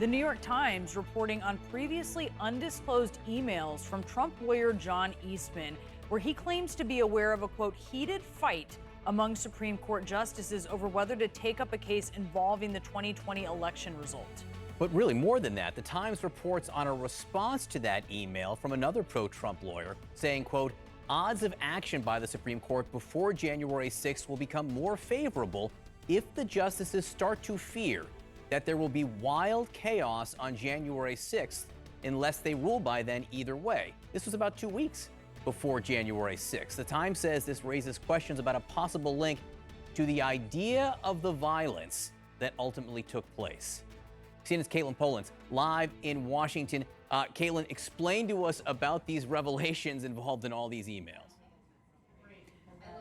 The New York Times reporting on previously undisclosed emails from Trump lawyer John Eastman, where he claims to be aware of a, quote, heated fight among Supreme Court justices over whether to take up a case involving the 2020 election result. But really, more than that, the Times reports on a response to that email from another pro-Trump lawyer saying, quote, odds of action by the Supreme Court before January 6th will become more favorable if the justices start to fear that there will be wild chaos on January 6th unless they rule by then either way. This was about 2 weeks before January 6th. The Times says this raises questions about a possible link to the idea of the violence that ultimately took place. CNN's Caitlin Polans live in Washington. Caitlin, explain to us about these revelations involved in all these emails.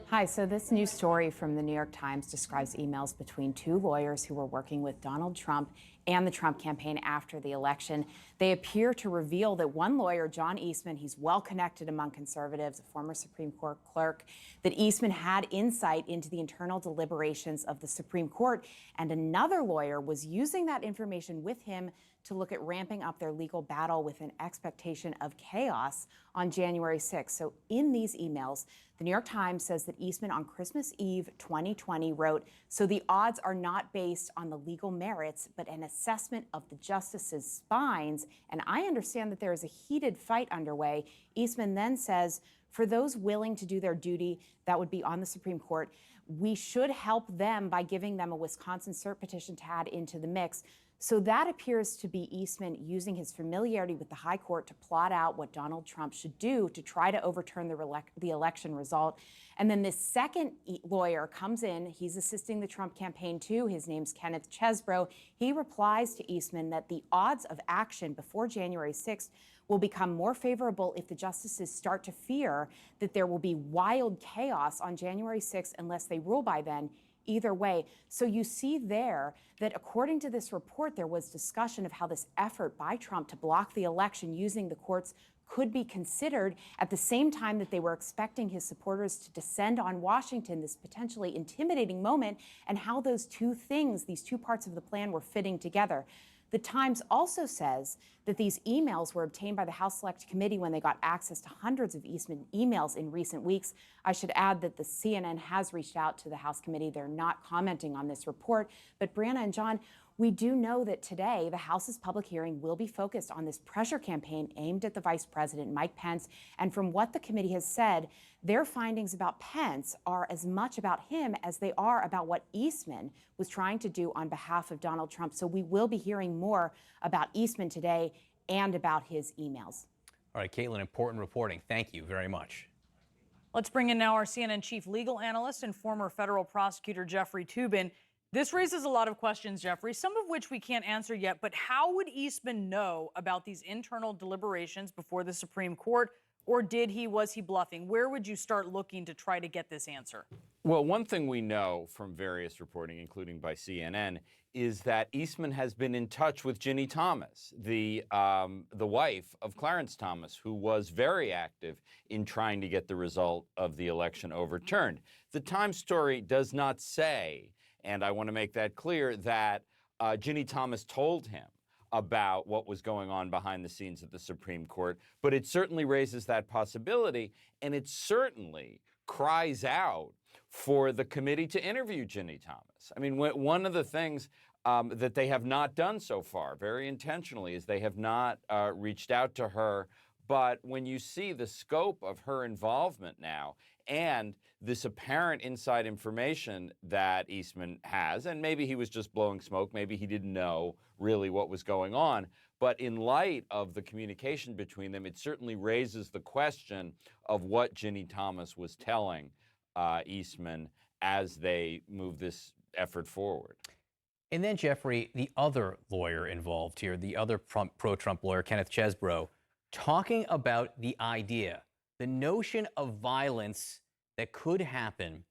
Hi, so this new story from the New York Times describes emails between two lawyers who were working with Donald Trump and the Trump campaign after the election. They appear to reveal that one lawyer, John Eastman, he's well connected among conservatives, a former Supreme Court clerk, that Eastman had insight into the internal deliberations of the Supreme Court, and another lawyer was using that information with him to look at ramping up their legal battle with an expectation of chaos on January 6th. So in these emails, the New York Times says that Eastman on Christmas Eve 2020 wrote, so the odds are not based on the legal merits, but an assessment of the justices' spines. And I understand that there is a heated fight underway. Eastman then says, for those willing to do their duty, that would be on the Supreme Court, we should help them by giving them a Wisconsin cert petition to add into the mix. So that appears to be Eastman using his familiarity with the high court to plot out what Donald Trump should do to try to overturn the election result. And then this second lawyer comes in. He's assisting the Trump campaign too. His name's Kenneth Chesbro. He replies to Eastman that the odds of action before January 6th will become more favorable if the justices start to fear that there will be wild chaos on January 6th unless they rule by then. Either way. So you see there that according to this report, there was discussion of how this effort by Trump to block the election using the courts could be considered at the same time that they were expecting his supporters to descend on Washington, this potentially intimidating moment, and how those two things, these two parts of the plan, were fitting together. The Times also says that these emails were obtained by the House Select Committee when they got access to hundreds of Eastman emails in recent weeks. I should add that the CNN has reached out to the House Committee. They're not commenting on this report. But Brianna and John, we do know that today the House's public hearing will be focused on this pressure campaign aimed at the Vice President, Mike Pence. And from what the committee has said, their findings about Pence are as much about him as they are about what Eastman was trying to do on behalf of Donald Trump. So we will be hearing more about Eastman today and about his emails. All right, Caitlin, important reporting. Thank you very much. Let's bring in now our CNN chief legal analyst and former federal prosecutor Jeffrey Toobin. This raises a lot of questions, Jeffrey, some of which we can't answer yet. But how would Eastman know about these internal deliberations before the Supreme Court? Or was he bluffing? Where would you start looking to try to get this answer? Well, one thing we know from various reporting, including by CNN, is that Eastman has been in touch with Ginny Thomas, the wife of Clarence Thomas, who was very active in trying to get the result of the election overturned. The Times story does not say, and I want to make that clear, that Ginny Thomas told him about what was going on behind the scenes at the Supreme Court, but it certainly raises that possibility, and it certainly cries out for the committee to interview Ginny Thomas. I mean, one of the things that they have not done so far, very intentionally, is they have not reached out to her. But when you see the scope of her involvement now and this apparent inside information that Eastman has, and maybe he was just blowing smoke, maybe he didn't know really what was going on, but in light of the communication between them, it certainly raises the question of what Ginny Thomas was telling Eastman as they move this effort forward. And then, Jeffrey, the other lawyer involved here, the other pro-Trump lawyer, Kenneth Chesbro, talking about the idea, the notion of violence that could happen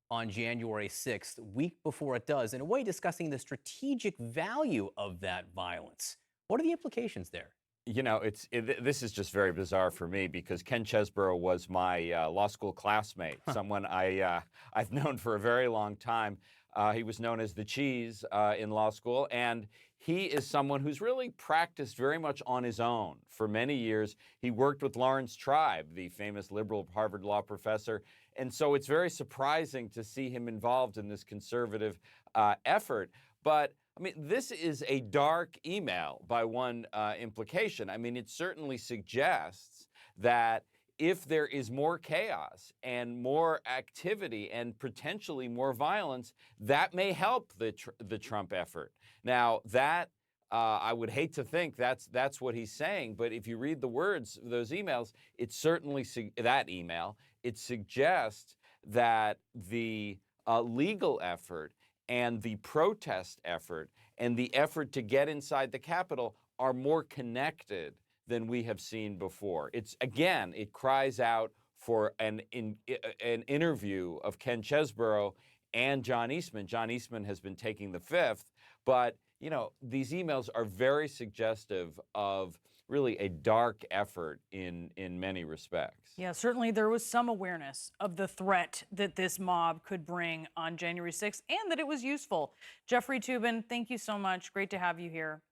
on January 6th, week before it does, in a way discussing the strategic value of that violence. What are the implications there? You know, this is just very bizarre for me because Ken Chesbro was my law school classmate, someone I've known for a very long time. He was known as the Cheese in law school, and he is someone who's really practiced very much on his own for many years. He worked with Lawrence Tribe, the famous liberal Harvard law professor. And so it's very surprising to see him involved in this conservative effort. But I mean, this is a dark email by one implication. I mean, it certainly suggests that if there is more chaos and more activity and potentially more violence, that may help the Trump effort. Now, that I would hate to think that's what he's saying, but if you read the words of those emails, it certainly it suggests that the legal effort and the protest effort and the effort to get inside the Capitol are more connected than we have seen before. It cries out for an interview of Ken Chesebro and John Eastman. John Eastman has been taking the fifth, but you know, these emails are very suggestive of really a dark effort in many respects. Yeah, certainly there was some awareness of the threat that this mob could bring on January 6th and that it was useful. Jeffrey Toobin, thank you so much. Great to have you here.